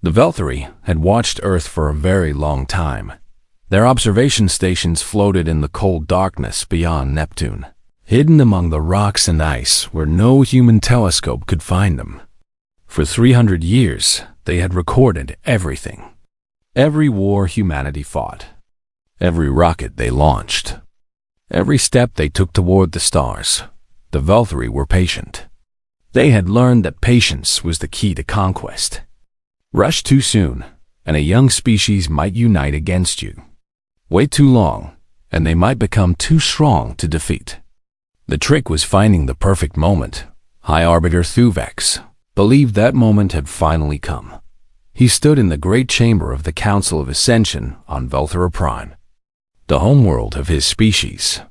The Velthari had watched Earth for a very long time. Their observation stations floated in the cold darkness beyond Neptune, hidden among the rocks and ice where no human telescope could find them. For 300 years, they had recorded everything. Every war humanity fought, every rocket they launched, every step they took toward the stars. The Velthari were patient. They had learned that patience was the key to conquest. Rush too soon, and a young species might unite against you. Wait too long, and they might become too strong to defeat. The trick was finding the perfect moment. High Arbiter Thuvex believed that moment had finally come. He stood in the great chamber of the Council of Ascension on Velthara Prime, the homeworld of his species.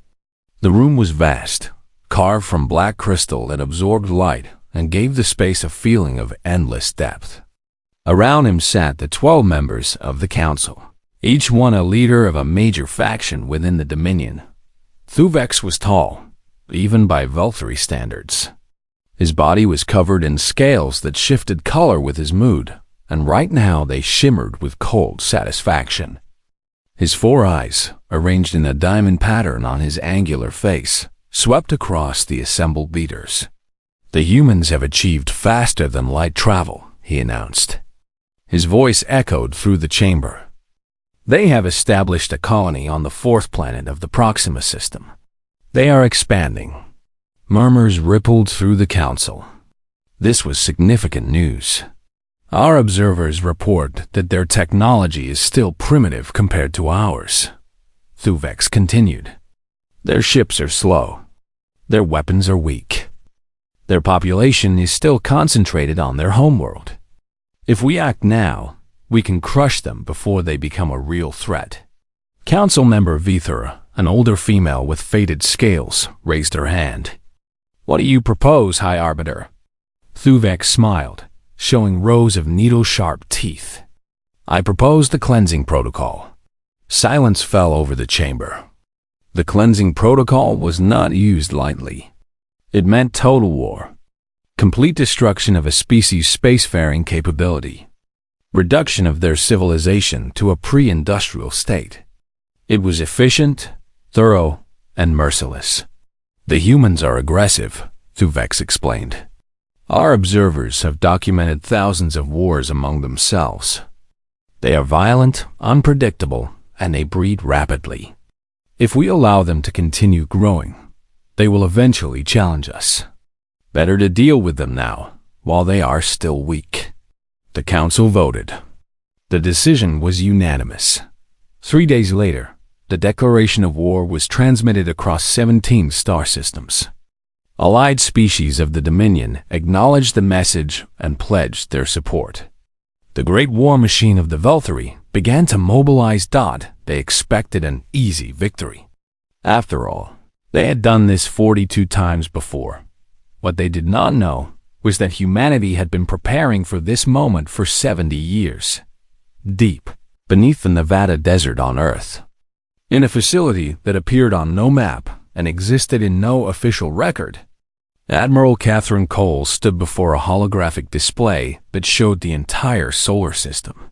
The room was vast, carved from black crystal that absorbed light and gave the space a feeling of endless depth. Around him sat the 12 members of the council, each one a leader of a major faction within the Dominion. Thuvex was tall, even by Velthari standards. His body was covered in scales that shifted color with his mood, and right now they shimmered with cold satisfaction. His 4 eyes, arranged in a diamond pattern on his angular face, swept across the assembled leaders. "The humans have achieved faster than light travel," he announced. His voice echoed through the chamber. "They have established a colony on the 4th planet of the Proxima system. They are expanding." Murmurs rippled through the council. This was significant news. "Our observers report that their technology is still primitive compared to ours," Thuvex continued. "Their ships are slow. Their weapons are weak. Their population is still concentrated on their homeworld. If we act now, we can crush them before they become a real threat." Council member Vithra, an older female with faded scales, raised her hand. "What do you propose, High Arbiter?" Thuvex smiled, showing rows of needle-sharp teeth. "I propose the cleansing protocol." Silence fell over the chamber. The cleansing protocol was not used lightly. It meant total war. Complete destruction of a species' spacefaring capability. Reduction of their civilization to a pre-industrial state. It was efficient, thorough, and merciless. "The humans are aggressive," Thuvex explained. "Our observers have documented thousands of wars among themselves. They are violent, unpredictable, and they breed rapidly. If we allow them to continue growing, they will eventually challenge us. Better to deal with them now, while they are still weak." The council voted. The decision was unanimous. 3 days later, the declaration of war was transmitted across 17 star systems. Allied species of the Dominion acknowledged the message and pledged their support. The great war machine of the Velthari began to mobilize. They expected an easy victory. After all, they had done this 42 times before. What they did not know was that humanity had been preparing for this moment for 70 years. Deep beneath the Nevada desert on Earth, in a facility that appeared on no map and existed in no official record, Admiral Catherine Cole stood before a holographic display that showed the entire solar system.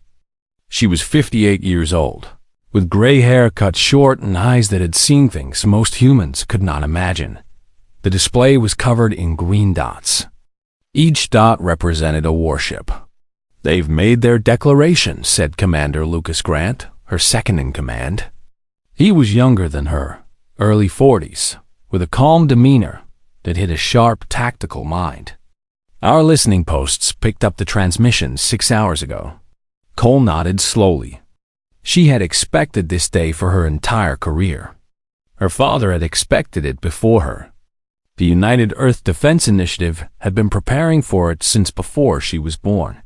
She was 58 years old, with gray hair cut short and eyes that had seen things most humans could not imagine. The display was covered in green dots. Each dot represented a warship. "They've made their declaration," said Commander Lucas Grant, her second-in-command. He was younger than her, early 40s, with a calm demeanor that hid a sharp, tactical mind. "Our listening posts picked up the transmission 6 hours ago." Cole nodded slowly. She had expected this day for her entire career. Her father had expected it before her. The United Earth Defense Initiative had been preparing for it since before she was born.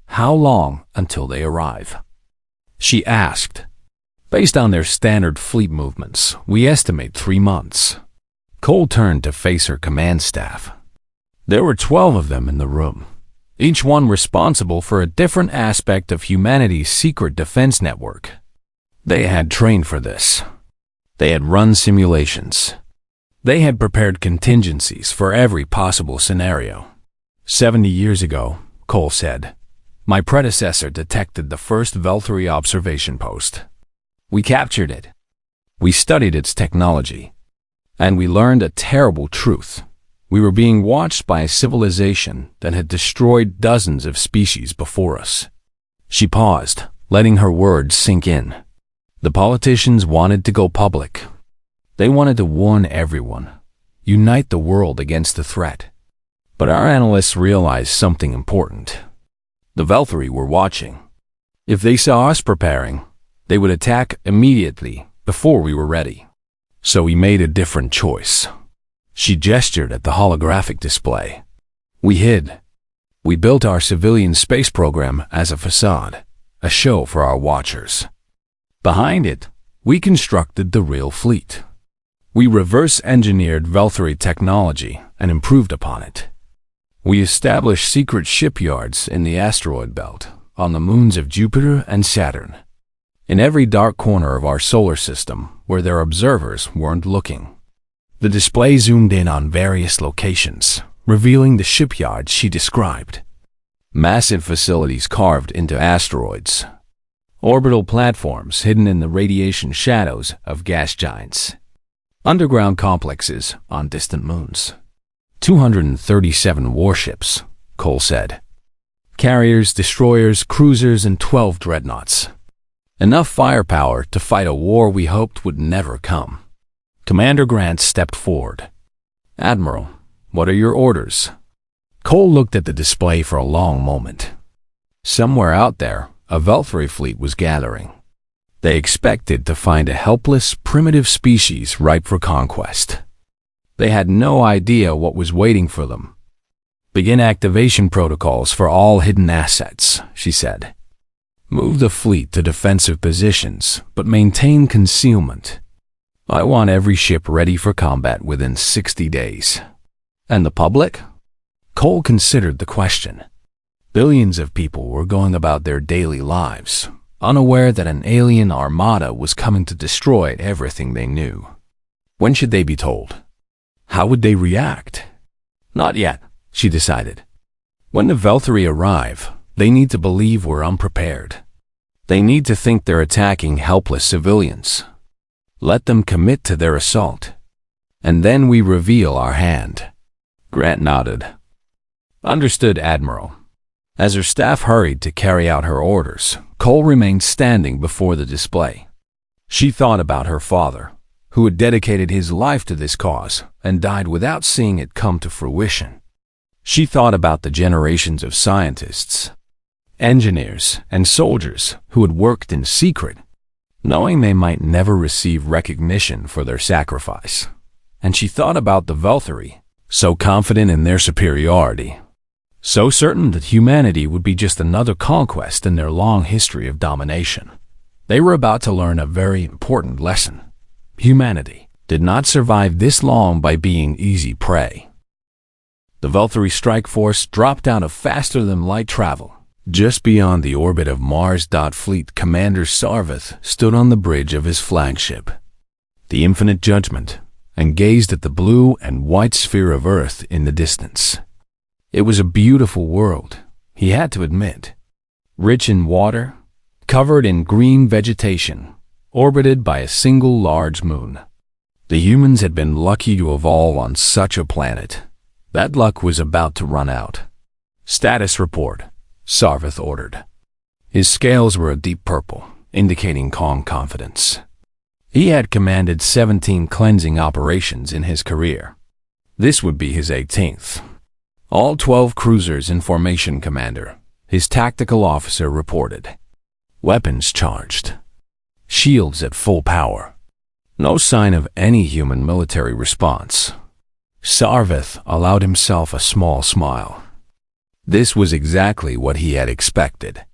How long until they arrive? She asked. "Based on their standard fleet movements, we estimate 3 months." Cole turned to face her command staff. There were 12 of them in the room, each one responsible for a different aspect of humanity's secret defense network. They had trained for this. They had run simulations. They had prepared contingencies for every possible scenario. 70 years ago, Cole said, My predecessor detected the first Veltri observation post. We captured it. We studied its technology. And we learned a terrible truth. We were being watched by a civilization that had destroyed dozens of species before us. She paused, letting her words sink in. The politicians wanted to go public. They wanted to warn everyone, unite the world against the threat. But our analysts realized something important. The Veltri were watching. If they saw us preparing, they would attack immediately before we were ready. So we made a different choice. She gestured at the holographic display. We hid. We built our civilian space program as a facade, a show for our watchers. Behind it, we constructed the real fleet. We reverse-engineered Veltri technology and improved upon it. We established secret shipyards in the asteroid belt, on the moons of Jupiter and Saturn. In every dark corner of our solar system where their observers weren't looking. The display zoomed in on various locations, revealing the shipyards she described. Massive facilities carved into asteroids. Orbital platforms hidden in the radiation shadows of gas giants. Underground complexes on distant moons. 237 warships, Cole said. Carriers, destroyers, cruisers, and 12 dreadnoughts. Enough firepower to fight a war we hoped would never come. Commander Grant stepped forward. Admiral, what are your orders? Cole looked at the display for a long moment. Somewhere out there, a Veltri fleet was gathering. They expected to find a helpless, primitive species ripe for conquest. They had no idea what was waiting for them. Begin activation protocols for all hidden assets, she said. Move the fleet to defensive positions, but maintain concealment. I want every ship ready for combat within 60 days. And the public? Cole considered the question. Billions of people were going about their daily lives, unaware that an alien armada was coming to destroy everything they knew. When should they be told? How would they react? Not yet, she decided. When the Veltri arrive, they need to believe we're unprepared. They need to think they're attacking helpless civilians. Let them commit to their assault. And then we reveal our hand. Grant nodded. Understood, Admiral. As her staff hurried to carry out her orders, Cole remained standing before the display. She thought about her father, who had dedicated his life to this cause and died without seeing it come to fruition. She thought about the generations of scientists, engineers, and soldiers who had worked in secret, knowing they might never receive recognition for their sacrifice. And she thought about the Veltri, so confident in their superiority, so certain that humanity would be just another conquest in their long history of domination. They were about to learn a very important lesson. Humanity did not survive this long by being easy prey. The Veltri strike force dropped out of faster-than-light travel. Just beyond the orbit of Mars. Fleet Commander Sarvith stood on the bridge of his flagship, the Infinite Judgment, and gazed at the blue and white sphere of Earth in the distance. It was a beautiful world, he had to admit. Rich in water, covered in green vegetation, orbited by a single large moon. The humans had been lucky to evolve on such a planet. That luck was about to run out. Status report, Sarvith ordered. His scales were a deep purple, indicating calm confidence. He had commanded 17 cleansing operations in his career. This would be his 18th. All 12 cruisers in formation, Commander, his tactical officer reported. Weapons charged. Shields at full power. No sign of any human military response. Sarvith allowed himself a small smile. This was exactly what he had expected.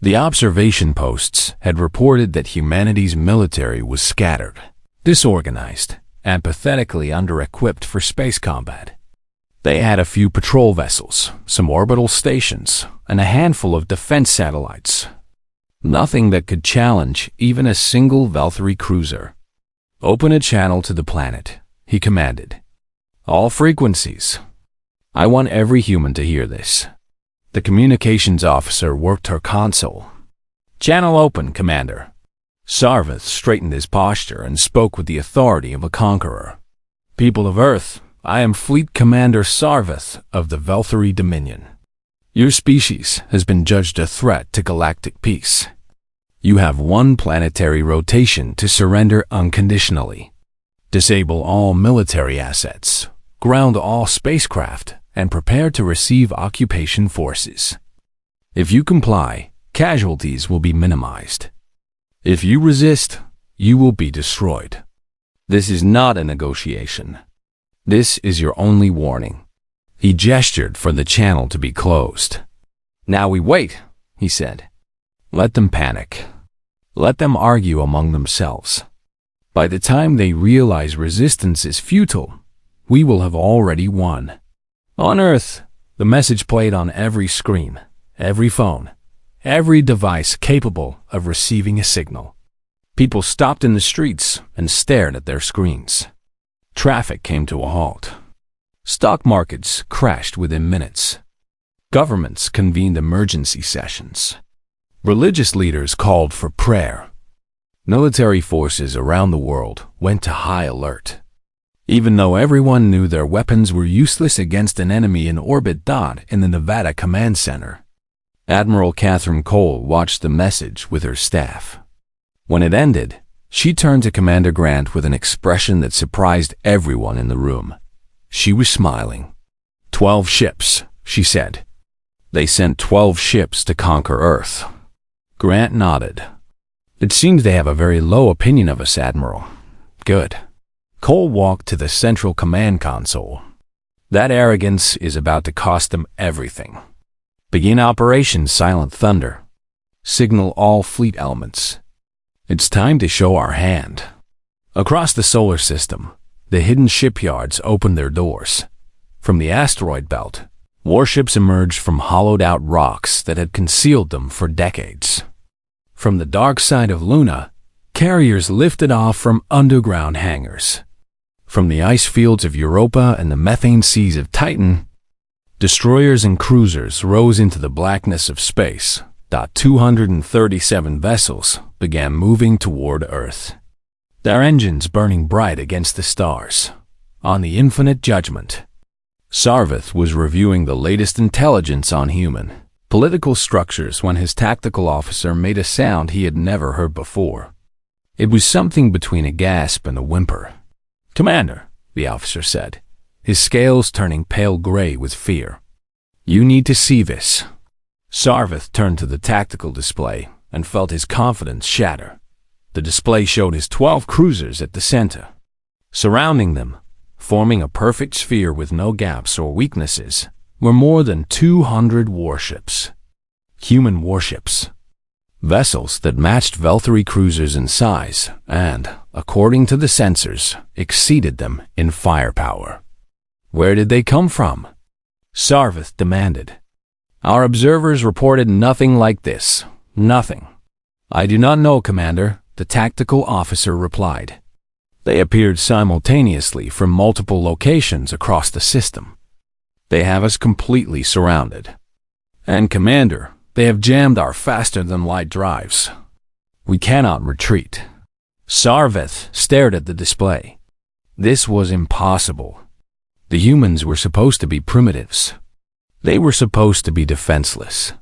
The observation posts had reported that humanity's military was scattered, disorganized, and pathetically under-equipped for space combat. They had a few patrol vessels, some orbital stations, and a handful of defense satellites. Nothing that could challenge even a single Veltri cruiser. Open a channel to the planet, he commanded. All frequencies. I want every human to hear this. The communications officer worked her console. "Channel open, Commander." Sarvith straightened his posture and spoke with the authority of a conqueror. "People of Earth, I am Fleet Commander Sarvith of the Velthari Dominion. Your species has been judged a threat to galactic peace. You have one planetary rotation to surrender unconditionally. Disable all military assets, ground all spacecraft, and prepare to receive occupation forces. If you comply, casualties will be minimized. If you resist, you will be destroyed. This is not a negotiation. This is your only warning." He gestured for the channel to be closed. "Now we wait," he said. "Let them panic. Let them argue among themselves. By the time they realize resistance is futile, we will have already won." On Earth, the message played on every screen, every phone, every device capable of receiving a signal. People stopped in the streets and stared at their screens. Traffic came to a halt. Stock markets crashed within minutes. Governments convened emergency sessions. Religious leaders called for prayer. Military forces around the world went to high alert. Even though everyone knew their weapons were useless against an enemy in orbit. In the Nevada Command Center, Admiral Catherine Cole watched the message with her staff. When it ended, she turned to Commander Grant with an expression that surprised everyone in the room. She was smiling. 12 ships, she said. They sent 12 ships to conquer Earth. Grant nodded. It seems they have a very low opinion of us, Admiral. Good. Cole walked to the central command console. That arrogance is about to cost them everything. Begin Operation Silent Thunder. Signal all fleet elements. It's time to show our hand. Across the solar system, the hidden shipyards opened their doors. From the asteroid belt, warships emerged from hollowed-out rocks that had concealed them for decades. From the dark side of Luna, carriers lifted off from underground hangars. From the ice fields of Europa and the methane seas of Titan, destroyers and cruisers rose into the blackness of space. 237 vessels began moving toward Earth, their engines burning bright against the stars, on the infinite judgment. Sarvith was reviewing the latest intelligence on human political structures when his tactical officer made a sound he had never heard before. It was something between a gasp and a whimper. "Commander," the officer said, his scales turning pale gray with fear. "You need to see this." Sarvith turned to the tactical display and felt his confidence shatter. The display showed his 12 cruisers at the center. Surrounding them, forming a perfect sphere with no gaps or weaknesses, were more than 200 warships. Human warships. Vessels that matched Velthari cruisers in size and, according to the sensors, exceeded them in firepower. Where did they come from? Sarvith demanded. Our observers reported nothing like this. Nothing. I do not know, Commander, the tactical officer replied. They appeared simultaneously from multiple locations across the system. They have us completely surrounded. And, Commander, they have jammed our faster-than-light drives. We cannot retreat. Sarvith stared at the display. This was impossible. The humans were supposed to be primitives. They were supposed to be defenseless.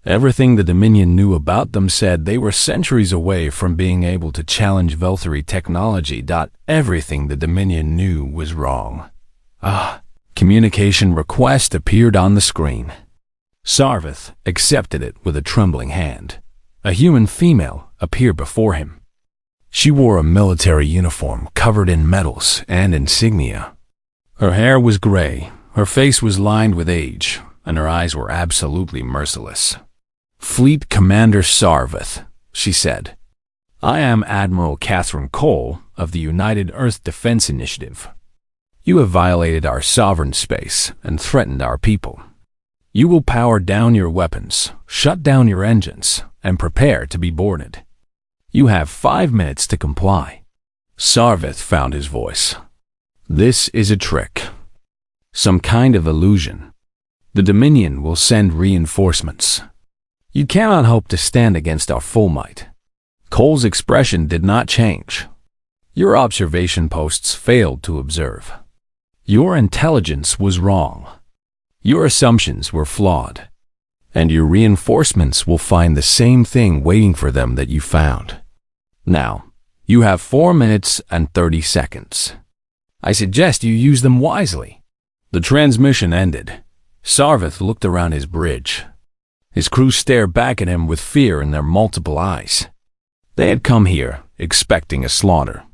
Everything the Dominion knew about them said they were centuries away from being able to challenge Velthari technology. Everything the Dominion knew was wrong. Communication request appeared on the screen. Sarvith accepted it with a trembling hand. A human female appeared before him. She wore a military uniform covered in medals and insignia. Her hair was gray, her face was lined with age, and her eyes were absolutely merciless. Fleet Commander Sarvith, she said. I am Admiral Catherine Cole of the United Earth Defense Initiative. You have violated our sovereign space and threatened our people. You will power down your weapons, shut down your engines, and prepare to be boarded. You have 5 minutes to comply. Sarvith found his voice. This is a trick. Some kind of illusion. The Dominion will send reinforcements. You cannot hope to stand against our full might." Cole's expression did not change. "Your observation posts failed to observe. Your intelligence was wrong. Your assumptions were flawed. And your reinforcements will find the same thing waiting for them that you found. Now, you have 4 minutes and 30 seconds. I suggest you use them wisely." The transmission ended. Sarvith looked around his bridge. His crew stared back at him with fear in their multiple eyes. They had come here expecting a slaughter.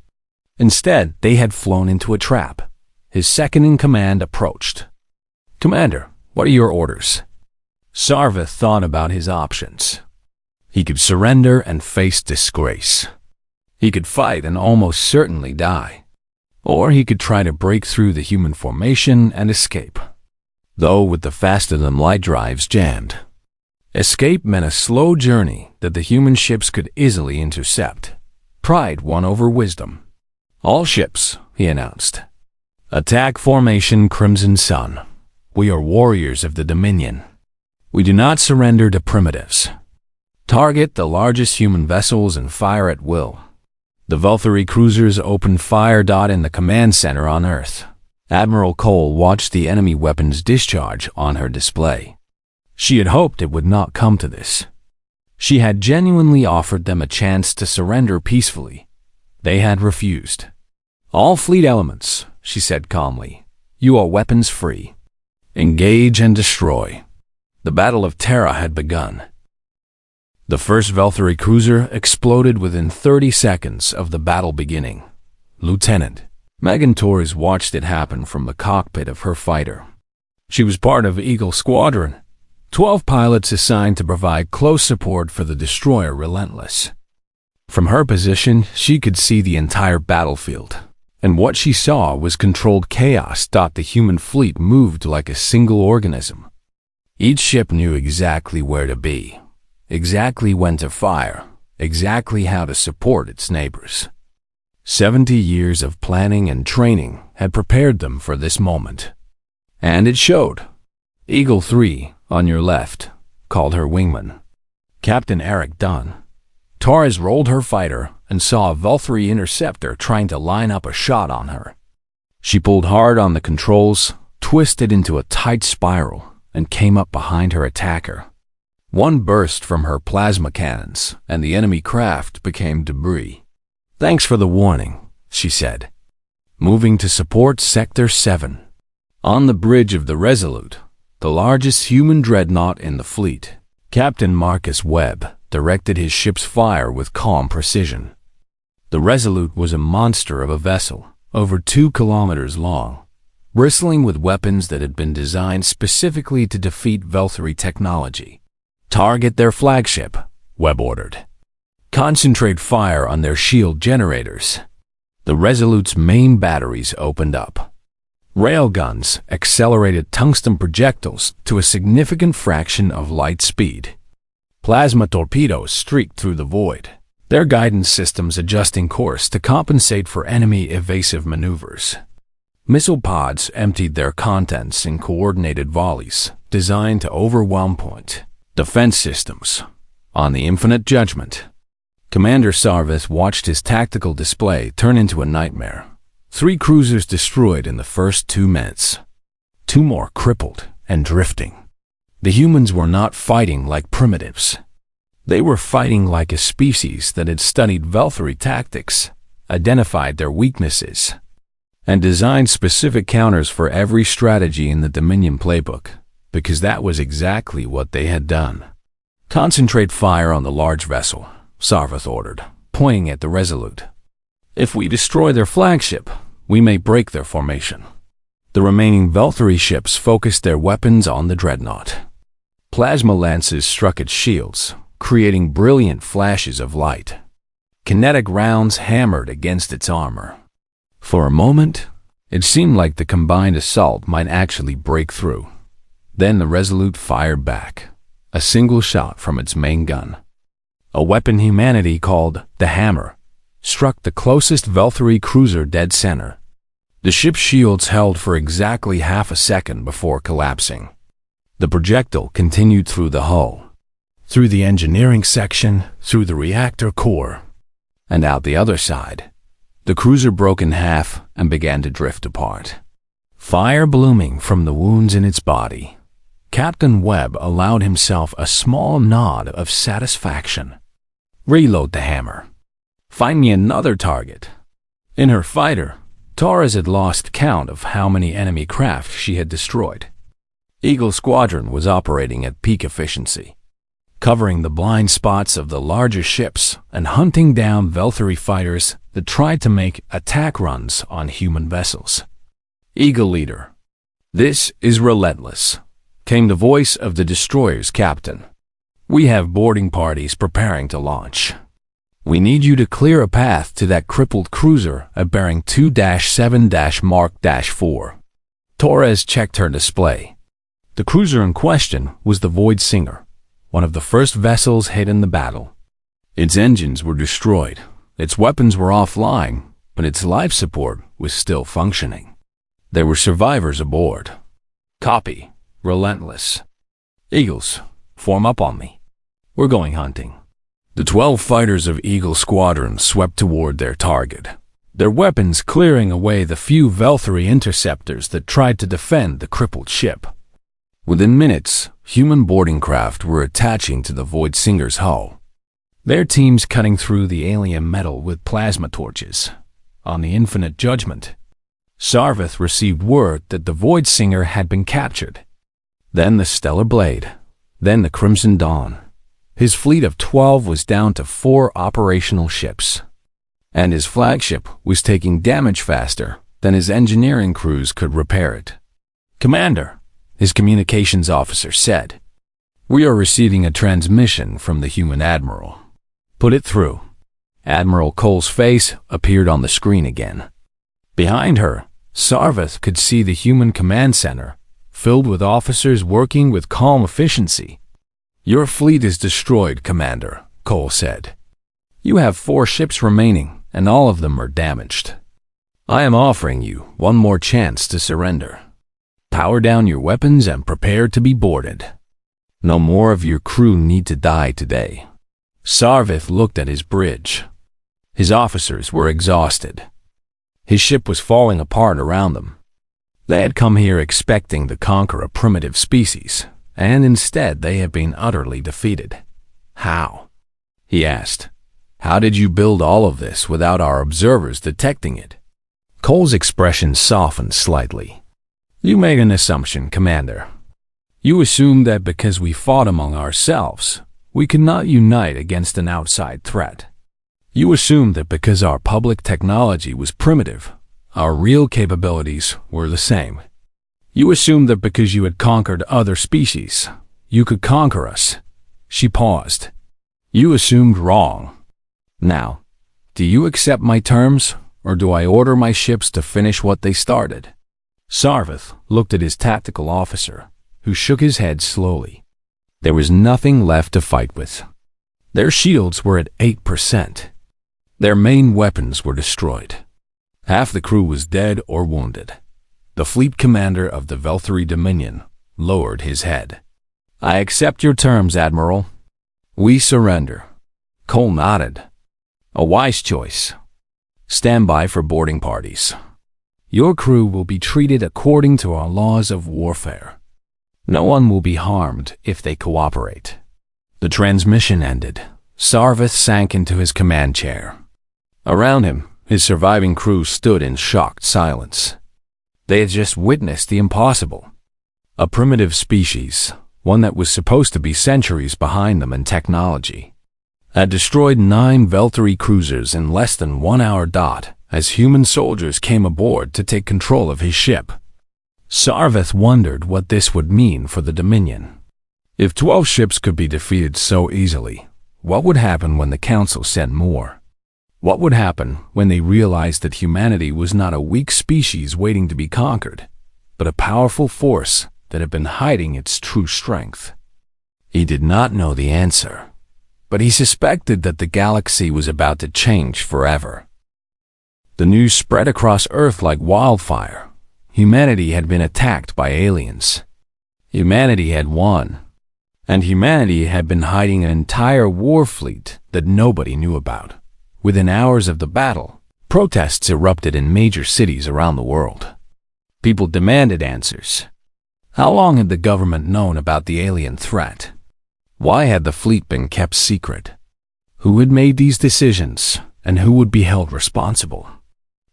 Instead, they had flown into a trap. His second-in-command approached. "Commander, what are your orders?" Sarvith thought about his options. He could surrender and face disgrace. He could fight and almost certainly die. Or he could try to break through the human formation and escape. Though with the faster-than-light drives jammed. Escape meant a slow journey that the human ships could easily intercept. Pride won over wisdom. "All ships," he announced. "Attack formation Crimson Sun. We are warriors of the Dominion. We do not surrender to primitives. Target the largest human vessels and fire at will." The Valkyrie cruisers opened fire. In the command center on Earth, Admiral Cole watched the enemy weapons discharge on her display. She had hoped it would not come to this. She had genuinely offered them a chance to surrender peacefully. They had refused. "All fleet elements," she said calmly, "you are weapons free. Engage and destroy." The Battle of Terra had begun. The first Valkyrie cruiser exploded within 30 seconds of the battle beginning. Lieutenant Megan Torres watched it happen from the cockpit of her fighter. She was part of Eagle Squadron, 12 pilots assigned to provide close support for the destroyer Relentless. From her position, she could see the entire battlefield, and what she saw was controlled chaos. The human fleet moved like a single organism. Each ship knew exactly where to be, exactly when to fire, exactly how to support its neighbors. 70 years of planning and training had prepared them for this moment. And it showed. Eagle 3, on your left, called her wingman, Captain Eric Dunn. Torres rolled her fighter and saw a Valkyrie interceptor trying to line up a shot on her. She pulled hard on the controls, twisted into a tight spiral, and came up behind her attacker. One burst from her plasma cannons, and the enemy craft became debris. "Thanks for the warning," she said. Moving to support Sector 7. On the bridge of the Resolute, the largest human dreadnought in the fleet, Captain Marcus Webb directed his ship's fire with calm precision. The Resolute was a monster of a vessel, over 2 kilometers long, bristling with weapons that had been designed specifically to defeat Valkyrie technology. "Target their flagship," Webb ordered. "Concentrate fire on their shield generators." The Resolute's main batteries opened up. Railguns accelerated tungsten projectiles to a significant fraction of light speed. Plasma torpedoes streaked through the void, their guidance systems adjusting course to compensate for enemy evasive maneuvers. Missile pods emptied their contents in coordinated volleys, designed to overwhelm point defense systems. On the Infinite Judgment, Commander Sarvis watched his tactical display turn into a nightmare. 3 cruisers destroyed in the first 2 minutes. 2 more crippled and drifting. The humans were not fighting like primitives. They were fighting like a species that had studied Valkyrie tactics, identified their weaknesses, and designed specific counters for every strategy in the Dominion playbook, because that was exactly what they had done. "Concentrate fire on the large vessel," Sarvath ordered, pointing at the Resolute. "If we destroy their flagship, we may break their formation." The remaining Valkyrie ships focused their weapons on the dreadnought. Plasma lances struck its shields, creating brilliant flashes of light. Kinetic rounds hammered against its armor. For a moment, it seemed like the combined assault might actually break through. Then the Resolute fired back, a single shot from its main gun. A weapon humanity called the Hammer struck the closest Valkyrie cruiser dead center. The ship's shields held for exactly half a second before collapsing. The projectile continued through the hull, through the engineering section, through the reactor core, and out the other side. The cruiser broke in half and began to drift apart, fire blooming from the wounds in its body. Captain Webb allowed himself a small nod of satisfaction. Reload the hammer. Find me another target. In her fighter, Torres had lost count of how many enemy craft she had destroyed. Eagle Squadron was operating at peak efficiency, covering the blind spots of the larger ships and hunting down Velthary fighters that tried to make attack runs on human vessels. Eagle Leader, this is relentless, came the voice of the destroyer's captain. We have boarding parties preparing to launch. We need you to clear a path to that crippled cruiser at bearing 2-7-Mark-4. Torres checked her display. The cruiser in question was the Void Singer, one of the first vessels hit in the battle. Its engines were destroyed, its weapons were offline, but its life support was still functioning. There were survivors aboard. Copy. Relentless. Eagles, form up on me. We're going hunting. The 12 fighters of Eagle Squadron swept toward their target, their weapons clearing away the few Velthary interceptors that tried to defend the crippled ship. Within minutes, human boarding craft were attaching to the Void Singer's hull, their teams cutting through the alien metal with plasma torches. On the Infinite Judgment, Sarvith received word that the Void Singer had been captured. Then the Stellar Blade, then the Crimson Dawn. His fleet of 12 was down to 4 operational ships, and his flagship was taking damage faster than his engineering crews could repair it. Commander, his communications officer said, we are receiving a transmission from the human admiral. Put it through. Admiral Cole's face appeared on the screen again. Behind her, Sarvith could see the human command center, filled with officers working with calm efficiency. Your fleet is destroyed, Commander, Cole said. You have 4 ships remaining, and all of them are damaged. I am offering you one more chance to surrender. Power down your weapons and prepare to be boarded. No more of your crew need to die today. Sarvith looked at his bridge. His officers were exhausted. His ship was falling apart around them. They had come here expecting to conquer a primitive species, and instead they have been utterly defeated. How? He asked. How did you build all of this without our observers detecting it? Cole's expression softened slightly. You made an assumption, Commander. You assumed that because we fought among ourselves, we could not unite against an outside threat. You assumed that because our public technology was primitive, our real capabilities were the same. You assumed that because you had conquered other species, you could conquer us. She paused. You assumed wrong. Now, do you accept my terms, or do I order my ships to finish what they started? Sarvith looked at his tactical officer, who shook his head slowly. There was nothing left to fight with. Their shields were at 8%. Their main weapons were destroyed. Half the crew was dead or wounded. The fleet commander of the Velthary Dominion lowered his head. I accept your terms, Admiral. We surrender. Cole nodded. A wise choice. Stand by for boarding parties. Your crew will be treated according to our laws of warfare. No one will be harmed if they cooperate. The transmission ended. Sarvith sank into his command chair. Around him, his surviving crew stood in shocked silence. They had just witnessed the impossible. A primitive species, one that was supposed to be centuries behind them in technology, had destroyed 9 Velthary cruisers in less than 1 hour dot as human soldiers came aboard to take control of his ship. Sarvith wondered what this would mean for the Dominion. If 12 ships could be defeated so easily, what would happen when the Council sent more? What would happen when they realized that humanity was not a weak species waiting to be conquered, but a powerful force that had been hiding its true strength? He did not know the answer, but he suspected that the galaxy was about to change forever. The news spread across Earth like wildfire. Humanity had been attacked by aliens. Humanity had won, and humanity had been hiding an entire Warfleet that nobody knew about. Within hours of the battle, protests erupted in major cities around the world. People demanded answers. How long had the government known about the alien threat? Why had the fleet been kept secret? Who had made these decisions, and who would be held responsible?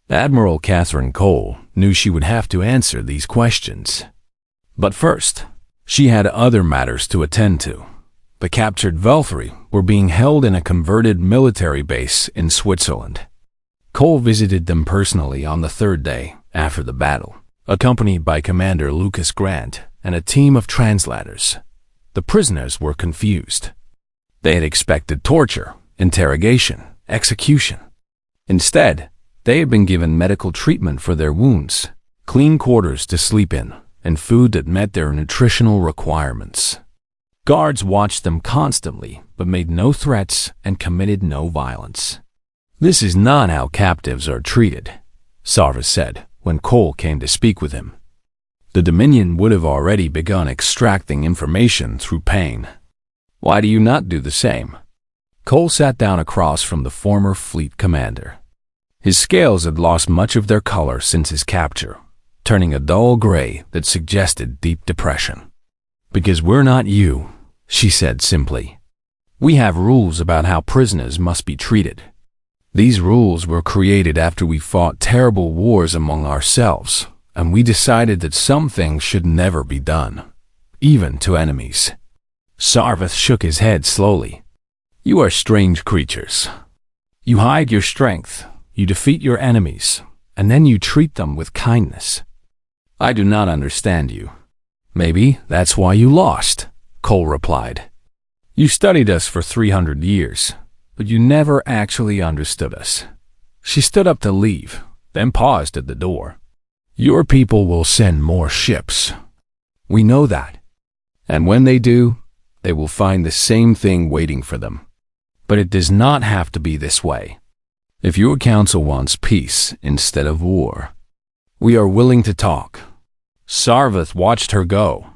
Admiral Catherine Cole knew she would have to answer these questions. But first, she had other matters to attend to. The captured Valkyrie were being held in a converted military base in Switzerland. Cole visited them personally on the third day after the battle, accompanied by Commander Lucas Grant and a team of translators. The prisoners were confused. They had expected torture, interrogation, execution. Instead, they had been given medical treatment for their wounds, clean quarters to sleep in, and food that met their nutritional requirements. Guards watched them constantly, but made no threats and committed no violence. "This is not how captives are treated," Sarvis said when Cole came to speak with him. "The Dominion would have already begun extracting information through pain. Why do you not do the same?" Cole sat down across from the former fleet commander. His scales had lost much of their color since his capture, turning a dull gray that suggested deep depression. "Because we're not you," she said simply. "We have rules about how prisoners must be treated. These rules were created after we fought terrible wars among ourselves, and we decided that some things should never be done, even to enemies." Sarvith shook his head slowly. "You are strange creatures. You hide your strength, you defeat your enemies, and then you treat them with kindness. I do not understand you." "Maybe that's why you lost," Cole replied. "You studied us for 300 years, but you never actually understood us." She stood up to leave, then paused at the door. "Your people will send more ships. We know that. And when they do, they will find the same thing waiting for them. But it does not have to be this way. If your council wants peace instead of war, we are willing to talk." Sarvith watched her go,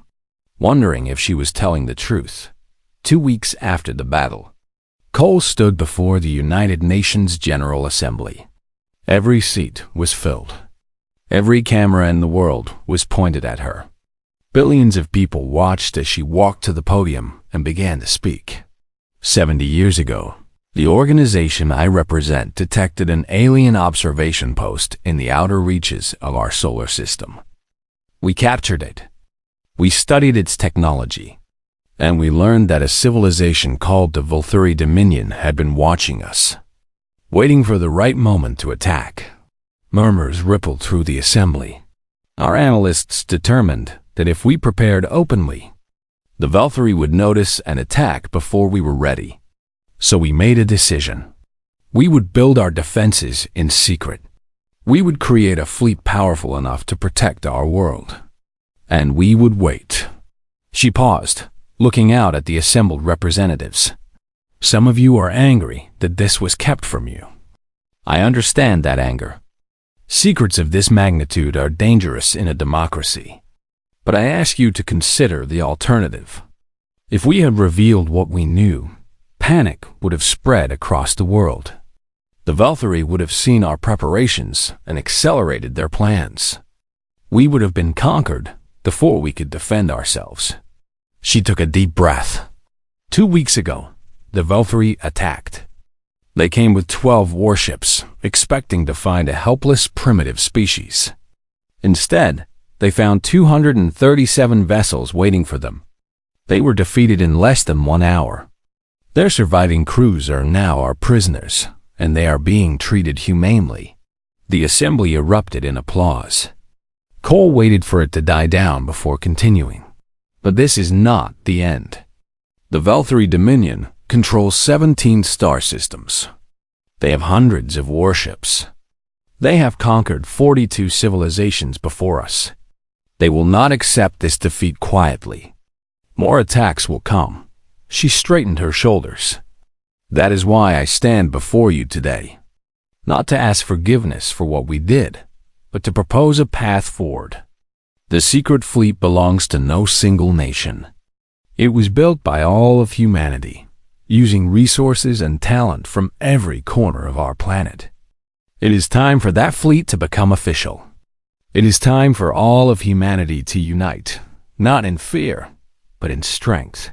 wondering if she was telling the truth. 2 weeks after the battle, Cole stood before the United Nations General Assembly. Every seat was filled. Every camera in the world was pointed at her. Billions of people watched as she walked to the podium and began to speak. 70 years ago, the organization I represent detected an alien observation post in the outer reaches of our solar system. We captured it. We studied its technology, and we learned that a civilization called the Volthuri Dominion had been watching us, waiting for the right moment to attack. Murmurs rippled through the assembly. Our analysts determined that if we prepared openly, the Valkyrie would notice and attack before we were ready. So we made a decision. We would build our defenses in secret. We would create a fleet powerful enough to protect our world. And we would wait. She paused, looking out at the assembled representatives. "Some of you are angry that this was kept from you. I understand that anger. Secrets of this magnitude are dangerous in a democracy. But I ask you to consider the alternative. If we had revealed what we knew, panic would have spread across the world. The Valkyrie would have seen our preparations and accelerated their plans. We would have been conquered before we could defend ourselves." She took a deep breath. 2 weeks ago, the Valkyrie attacked. They came with 12 warships, expecting to find a helpless primitive species. Instead, they found 237 vessels waiting for them. They were defeated in less than 1 hour. Their surviving crews are now our prisoners, and they are being treated humanely. The assembly erupted in applause. Cole waited for it to die down before continuing. But this is not the end. The Valkyrie Dominion controls 17 star systems. They have hundreds of warships. They have conquered 42 civilizations before us. They will not accept this defeat quietly. More attacks will come. She straightened her shoulders. That is why I stand before you today. Not to ask forgiveness for what we did, but to propose a path forward. The secret fleet belongs to no single nation. It was built by all of humanity, using resources and talent from every corner of our planet. It is time for that fleet to become official. It is time for all of humanity to unite, not in fear, but in strength.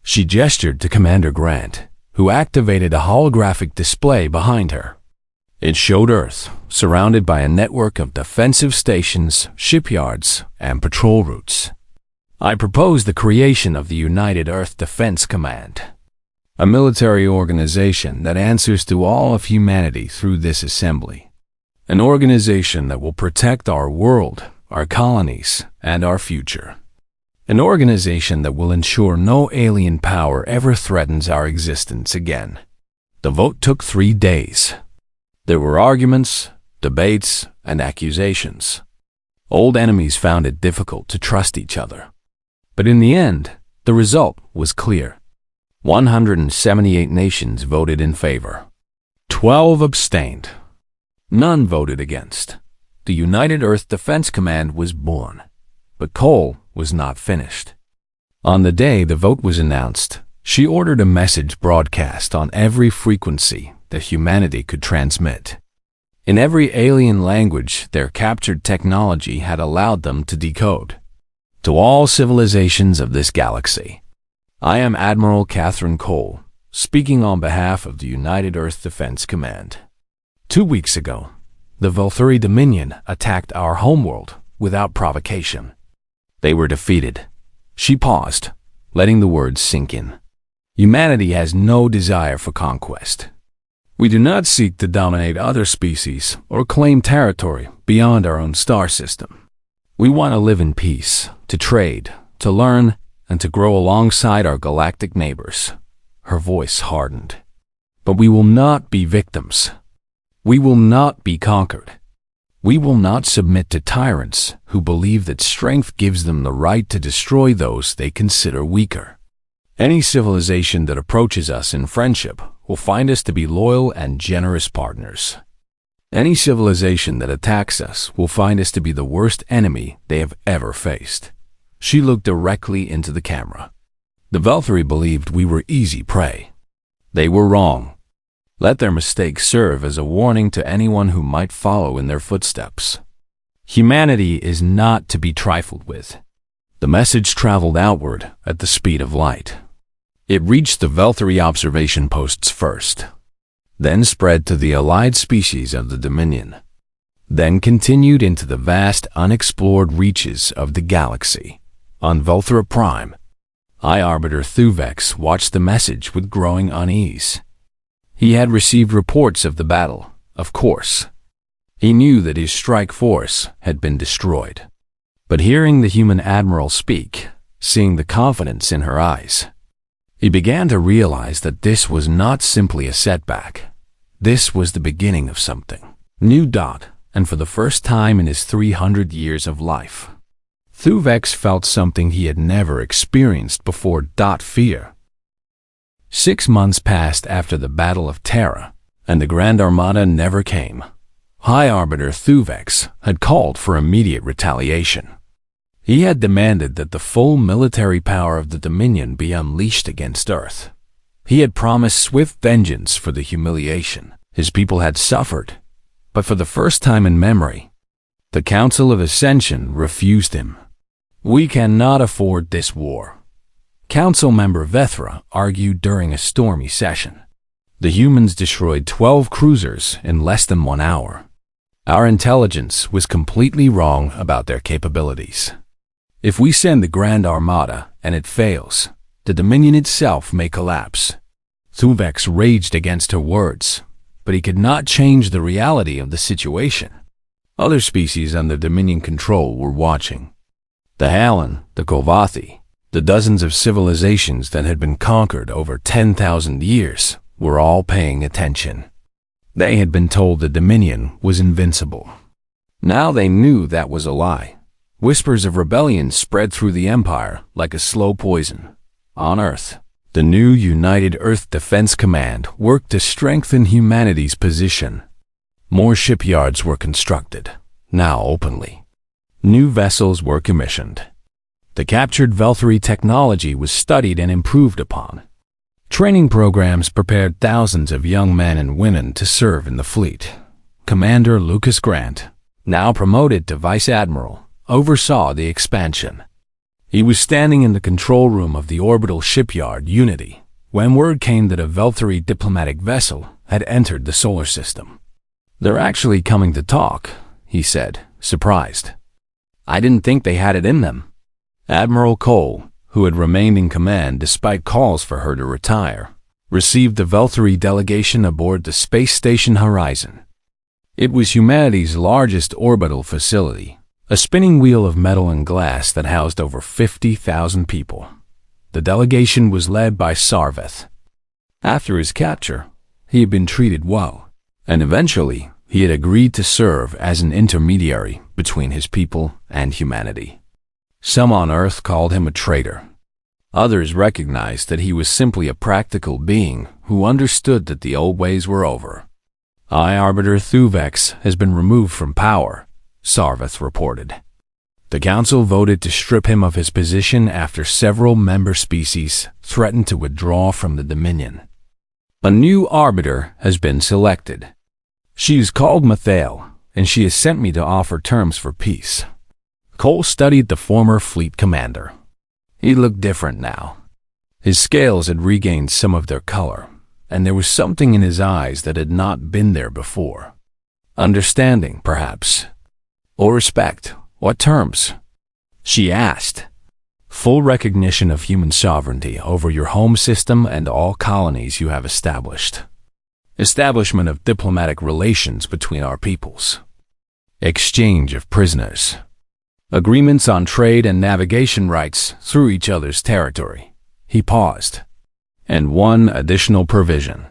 She gestured to Commander Grant, who activated a holographic display behind her. It showed Earth, surrounded by a network of defensive stations, shipyards, and patrol routes. I propose the creation of the United Earth Defense Command, a military organization that answers to all of humanity through this assembly. An organization that will protect our world, our colonies, and our future. An organization that will ensure no alien power ever threatens our existence again. The vote took 3 days. There were arguments, debates, and accusations. Old enemies found it difficult to trust each other. But in the end, the result was clear. 178 nations voted in favor. 12 abstained. None voted against. The United Earth Defense Command was born, but Cole was not finished. On the day the vote was announced, she ordered a message broadcast on every frequency that humanity could transmit. In every alien language their captured technology had allowed them to decode. To all civilizations of this galaxy, I am Admiral Catherine Cole, speaking on behalf of the United Earth Defense Command. 2 weeks ago, the Volturi Dominion attacked our homeworld without provocation. They were defeated. She paused, letting the words sink in. Humanity has no desire for conquest. We do not seek to dominate other species or claim territory beyond our own star system. We want to live in peace, to trade, to learn, and to grow alongside our galactic neighbors. Her voice hardened. But we will not be victims. We will not be conquered. We will not submit to tyrants who believe that strength gives them the right to destroy those they consider weaker. Any civilization that approaches us in friendship will find us to be loyal and generous partners. Any civilization that attacks us will find us to be the worst enemy they have ever faced. She looked directly into the camera. The Valkyrie believed we were easy prey. They were wrong. Let their mistakes serve as a warning to anyone who might follow in their footsteps. Humanity is not to be trifled with. The message traveled outward at the speed of light. It reached the Valkyrie observation posts first, then spread to the allied species of the Dominion, then continued into the vast unexplored reaches of the galaxy. On Volthra Prime, High Arbiter Thuvex watched the message with growing unease. He had received reports of the battle, of course. He knew that his strike force had been destroyed. But hearing the human admiral speak, seeing the confidence in her eyes, he began to realize that this was not simply a setback. This was the beginning of something new. And for the first time in his 300 years of life, Thuvex felt something he had never experienced before. Fear. 6 months passed after the Battle of Terra, and the Grand Armada never came. High Arbiter Thuvex had called for immediate retaliation. He had demanded that the full military power of the Dominion be unleashed against Earth. He had promised swift vengeance for the humiliation his people had suffered, but for the first time in memory, the Council of Ascension refused him. We cannot afford this war, Council member Vethra argued during a stormy session. The humans destroyed 12 cruisers in less than 1 hour. Our intelligence was completely wrong about their capabilities. If we send the Grand Armada and it fails, the Dominion itself may collapse. Thuvex raged against her words, but he could not change the reality of the situation. Other species under Dominion control were watching. The Halan, the Kovathi, the dozens of civilizations that had been conquered over 10,000 years were all paying attention. They had been told the Dominion was invincible. Now they knew that was a lie. Whispers of rebellion spread through the Empire like a slow poison. On Earth, the new United Earth Defense Command worked to strengthen humanity's position. More shipyards were constructed, now openly. New vessels were commissioned. The captured Velthary technology was studied and improved upon. Training programs prepared thousands of young men and women to serve in the fleet. Commander Lucas Grant, now promoted to Vice Admiral, oversaw the expansion. He was standing in the control room of the orbital shipyard Unity when word came that a Velthary diplomatic vessel had entered the solar system. "They're actually coming to talk," he said, surprised. "I didn't think they had it in them." Admiral Cole, who had remained in command despite calls for her to retire, received the Velthary delegation aboard the space station Horizon. It was humanity's largest orbital facility, a spinning wheel of metal and glass that housed over 50,000 people. The delegation was led by Sarveth. After his capture, he had been treated well, and eventually he had agreed to serve as an intermediary between his people and humanity. Some on Earth called him a traitor. Others recognized that he was simply a practical being who understood that the old ways were over. "High Arbiter Thuvex has been removed from power," Sarveth reported. The Council voted to strip him of his position after several member species threatened to withdraw from the Dominion. A new Arbiter has been selected. She is called Mathael, and she has sent me to offer terms for peace. Cole studied the former fleet commander. He looked different now. His scales had regained some of their color, and there was something in his eyes that had not been there before. Understanding, perhaps. Or respect. What terms? She asked. "Full recognition of human sovereignty over your home system and all colonies you have established. Establishment of diplomatic relations between our peoples. Exchange of prisoners. Agreements on trade and navigation rights through each other's territory." He paused. "And one additional provision.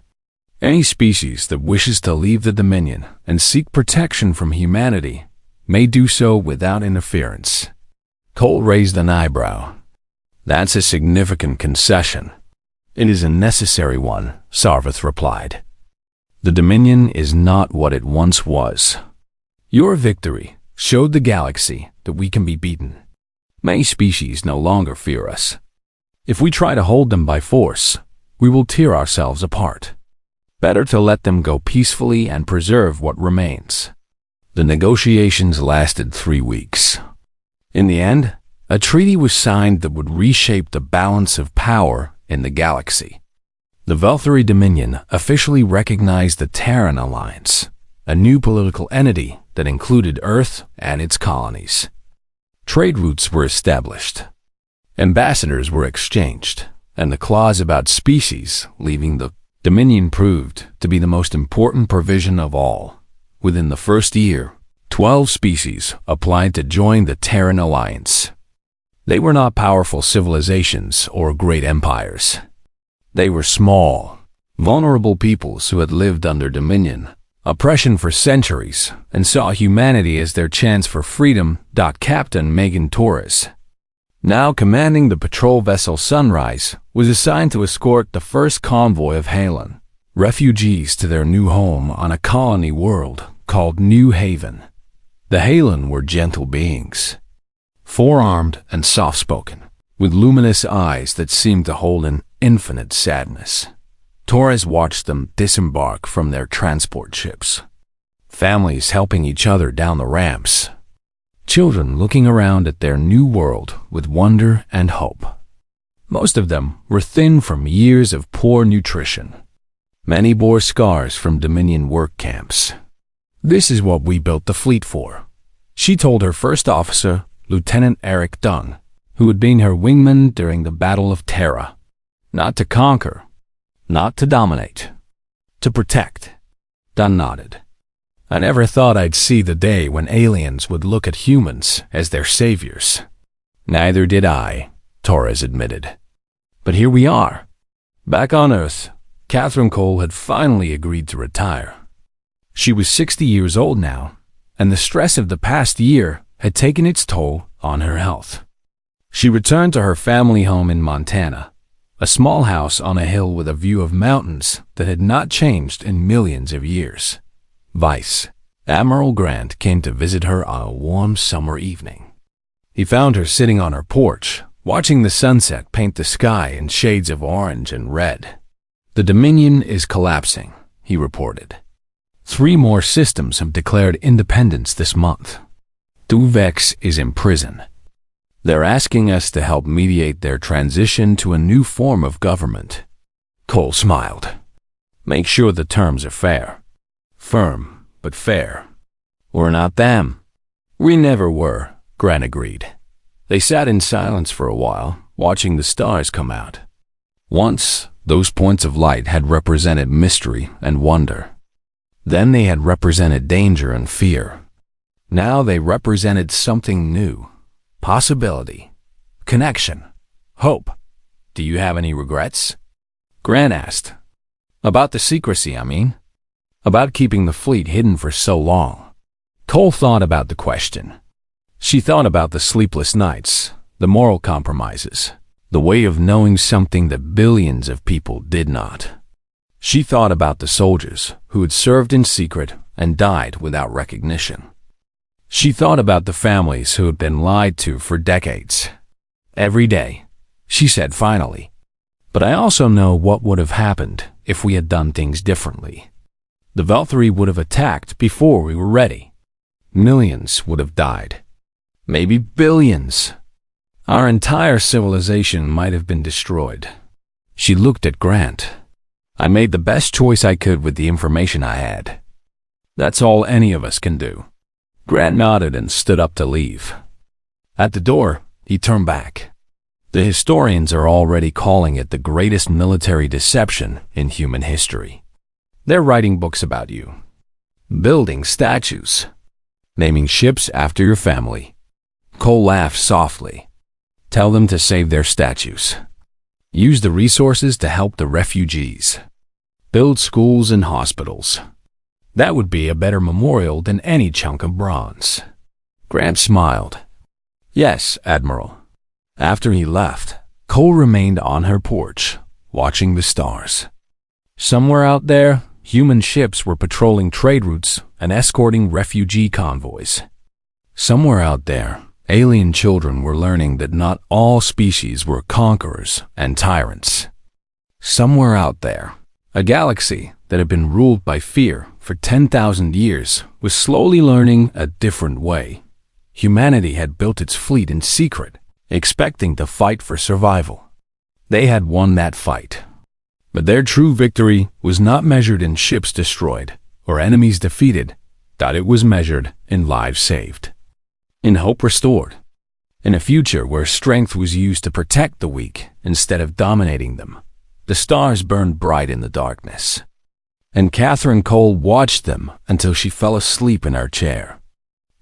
Any species that wishes to leave the Dominion and seek protection from humanity may do so without interference." Cole raised an eyebrow. "That's a significant concession." "It is a necessary one," Sarveth replied. "The Dominion is not what it once was. Your victory showed the galaxy that we can be beaten. Many species no longer fear us. If we try to hold them by force, we will tear ourselves apart. Better to let them go peacefully and preserve what remains." The negotiations lasted 3 weeks. In the end, a treaty was signed that would reshape the balance of power in the galaxy. The Velthary Dominion officially recognized the Terran Alliance, a new political entity that included Earth and its colonies. Trade routes were established. Ambassadors were exchanged, and the clause about species leaving the Dominion proved to be the most important provision of all. Within the first year, 12 species applied to join the Terran Alliance. They were not powerful civilizations or great empires. They were small, vulnerable peoples who had lived under Dominion oppression for centuries and saw humanity as their chance for freedom. Captain Megan Torres, now commanding the patrol vessel Sunrise, was assigned to escort the first convoy of Halen refugees to their new home on a colony world called New Haven. The Halen were gentle beings, four-armed and soft-spoken, with luminous eyes that seemed to hold an infinite sadness. Torres watched them disembark from their transport ships, families helping each other down the ramps, children looking around at their new world with wonder and hope. Most of them were thin from years of poor nutrition. Many bore scars from Dominion work camps. "This is what we built the fleet for," she told her first officer, Lieutenant Eric Dung, who had been her wingman during the Battle of Terra. "Not to conquer, not to dominate, to protect." Dunn nodded. "I never thought I'd see the day when aliens would look at humans as their saviors." "Neither did I," Torres admitted. "But here we are." Back on Earth, Catherine Cole had finally agreed to retire. She was 60 years old now, and the stress of the past year had taken its toll on her health. She returned to her family home in Montana, a small house on a hill with a view of mountains that had not changed in millions of years. Vice Admiral Grant came to visit her on a warm summer evening. He found her sitting on her porch, watching the sunset paint the sky in shades of orange and red. "The Dominion is collapsing," he reported. 3 more systems have declared independence this month. Duvex is in prison. They're asking us to help mediate their transition to a new form of government. Cole smiled. "Make sure the terms are fair. Firm, but fair." "We're not them." "We never were," Grant agreed. They sat in silence for a while, watching the stars come out. Once, those points of light had represented mystery and wonder. Then they had represented danger and fear. Now they represented something new. Possibility. Connection. Hope. "Do you have any regrets?" Grant asked. "About the secrecy, I mean. About keeping the fleet hidden for so long." Cole thought about the question. She thought about the sleepless nights, the moral compromises, the way of knowing something that billions of people did not. She thought about the soldiers who had served in secret and died without recognition. She thought about the families who had been lied to for decades. "Every day," she said finally. "But I also know what would have happened if we had done things differently. The Valkyrie would have attacked before we were ready. Millions would have died. Maybe billions. Our entire civilization might have been destroyed." She looked at Grant. "I made the best choice I could with the information I had. That's all any of us can do." Grant nodded and stood up to leave. At the door, he turned back. "The historians are already calling it the greatest military deception in human history. They're writing books about you, building statues, naming ships after your family." Cole laughed softly. "Tell them to save their statues. Use the resources to help the refugees. Build schools and hospitals. That would be a better memorial than any chunk of bronze." Grant smiled. "Yes, Admiral." After he left, Cole remained on her porch, watching the stars. Somewhere out there, human ships were patrolling trade routes and escorting refugee convoys. Somewhere out there, alien children were learning that not all species were conquerors and tyrants. Somewhere out there, a galaxy that had been ruled by fear for 10,000 years was slowly learning a different way. Humanity had built its fleet in secret, expecting to fight for survival. They had won that fight. But their true victory was not measured in ships destroyed or enemies defeated, that it was measured in lives saved, in hope restored, in a future where strength was used to protect the weak instead of dominating them. The stars burned bright in the darkness, and Catherine Cole watched them until she fell asleep in her chair,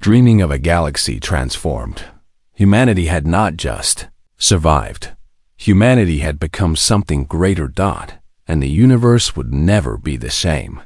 dreaming of a galaxy transformed. Humanity had not just survived. Humanity had become something greater, and the universe would never be the same.